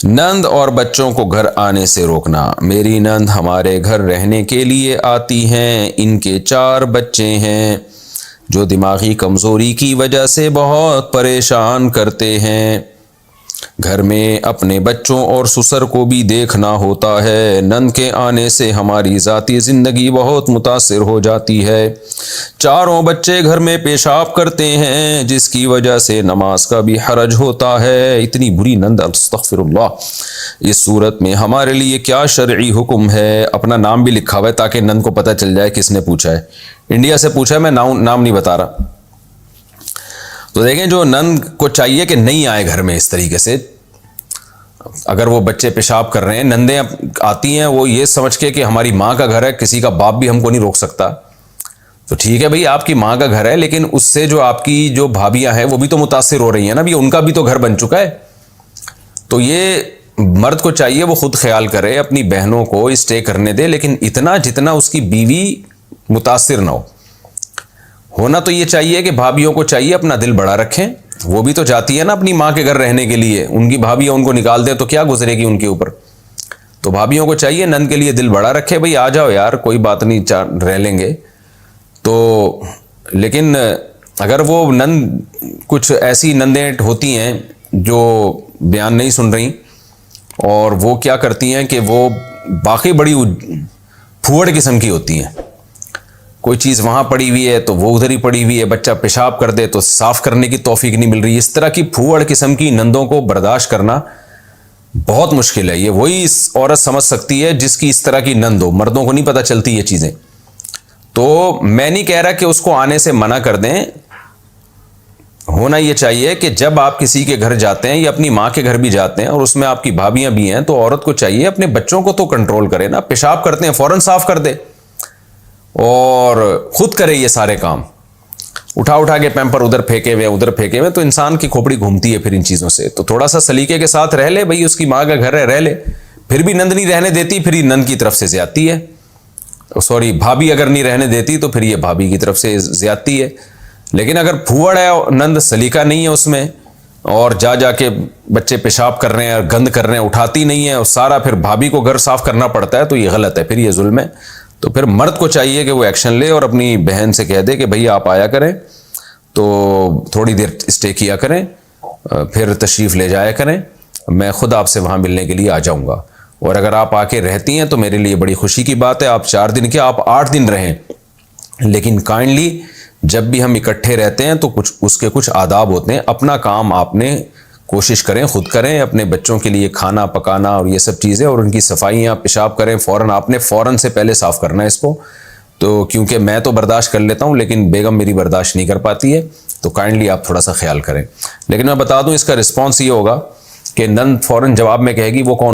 نند اور بچوں کو گھر آنے سے روکنا۔ میری نند ہمارے گھر رہنے کے لیے آتی ہیں، ان کے 4 بچے ہیں جو دماغی کمزوری کی وجہ سے بہت پریشان کرتے ہیں۔ گھر میں اپنے بچوں اور سسر کو بھی دیکھنا ہوتا ہے۔ نند کے آنے سے ہماری ذاتی زندگی بہت متاثر ہو جاتی ہے۔ 4 بچے گھر میں پیشاب کرتے ہیں جس کی وجہ سے نماز کا بھی حرج ہوتا ہے۔ اتنی بری نند، استغفر اللہ۔ اس صورت میں ہمارے لیے کیا شرعی حکم ہے؟ اپنا نام بھی لکھا ہوا ہے تاکہ نند کو پتہ چل جائے کس نے پوچھا ہے۔ انڈیا سے پوچھا ہے، میں نام نہیں بتا رہا۔ تو دیکھیں، جو نند کو چاہیے کہ نہیں آئے گھر میں اس طریقے سے۔ اگر وہ بچے پیشاب کر رہے ہیں، نندیں آتی ہیں وہ یہ سمجھ کے کہ ہماری ماں کا گھر ہے، کسی کا باپ بھی ہم کو نہیں روک سکتا، تو ٹھیک ہے بھئی آپ کی ماں کا گھر ہے، لیکن اس سے جو آپ کی جو بھابیاں ہیں وہ بھی تو متاثر ہو رہی ہیں نا، بھی ان کا بھی تو گھر بن چکا ہے۔ تو یہ مرد کو چاہیے وہ خود خیال کرے، اپنی بہنوں کو اسٹے کرنے دے، لیکن اتنا جتنا اس کی بیوی متاثر نہ ہو۔ ہونا تو یہ چاہیے کہ بھابیوں کو چاہیے اپنا دل بڑا رکھیں، وہ بھی تو جاتی ہے نا اپنی ماں کے گھر رہنے کے لیے، ان کی بھابیاں ان کو نکال دیں تو کیا گزرے گی ان کے اوپر۔ تو بھابیوں کو چاہیے نند کے لیے دل بڑا رکھے، بھئی آ جاؤ یار، کوئی بات نہیں، رہ لیں گے تو۔ لیکن اگر وہ نند، کچھ ایسی نندیں ہوتی ہیں جو بیان نہیں سن رہی، اور وہ کیا کرتی ہیں کہ وہ باقی بڑی پھوڑ قسم کی ہوتی ہیں، کوئی چیز وہاں پڑی ہوئی ہے تو وہ ادھر ہی پڑی ہوئی ہے، بچہ پیشاب کر دے تو صاف کرنے کی توفیق نہیں مل رہی۔ اس طرح کی پھوڑ قسم کی نندوں کو برداشت کرنا بہت مشکل ہے۔ یہ وہی عورت سمجھ سکتی ہے جس کی اس طرح کی نند ہو، مردوں کو نہیں پتہ چلتی یہ چیزیں۔ تو میں نہیں کہہ رہا کہ اس کو آنے سے منع کر دیں، ہونا یہ چاہیے کہ جب آپ کسی کے گھر جاتے ہیں یا اپنی ماں کے گھر بھی جاتے ہیں اور اس میں آپ کی بھابیاں بھی ہیں، تو عورت کو چاہیے اپنے بچوں کو تو کنٹرول کرے نا، پیشاب کرتے ہیں فوراً صاف کر دے اور خود کرے یہ سارے کام۔ اٹھا کے پیمپر ادھر پھینکے ہوئے تو انسان کی کھوپڑی گھومتی ہے پھر ان چیزوں سے۔ تو تھوڑا سا سلیقے کے ساتھ رہ لے، بھئی اس کی ماں کا گھر ہے، رہ لے۔ پھر بھی نند نہیں رہنے دیتی، پھر یہ نند کی طرف سے زیادتی ہے، سوری بھابی اگر نہیں رہنے دیتی تو پھر یہ بھابی کی طرف سے زیادتی ہے۔ لیکن اگر پھوڑ ہے، نند سلیقہ نہیں ہے اس میں، اور جا کے بچے پیشاب کر رہے ہیں اور گند کر رہے ہیں، اٹھاتی نہیں ہے، اور سارا پھر بھابی کو گھر صاف کرنا پڑتا ہے، تو یہ غلط ہے، پھر یہ ظلم ہے۔ تو پھر مرد کو چاہیے کہ وہ ایکشن لے اور اپنی بہن سے کہہ دے کہ بھئی آپ آیا کریں تو تھوڑی دیر اسٹے کیا کریں، پھر تشریف لے جایا کریں، میں خود آپ سے وہاں ملنے کے لیے آ جاؤں گا، اور اگر آپ آ کے رہتی ہیں تو میرے لیے بڑی خوشی کی بات ہے۔ آپ 4 دن کیا، آپ 8 دن رہیں، لیکن کائنڈلی جب بھی ہم اکٹھے رہتے ہیں تو اس کے کچھ آداب ہوتے ہیں۔ اپنا کام آپ نے کوشش کریں خود کریں، اپنے بچوں کے لیے کھانا پکانا اور یہ سب چیزیں، اور ان کی صفائیاں، پیشاب کریں فوراً، آپ نے فوراً سے پہلے صاف کرنا ہے اس کو۔ تو کیونکہ میں تو برداشت کر لیتا ہوں لیکن بیگم میری برداشت نہیں کر پاتی ہے، تو کائنڈلی آپ تھوڑا سا خیال کریں۔ لیکن میں بتا دوں اس کا رسپانس یہ ہوگا کہ نند فوراً جواب میں کہے گی وہ کون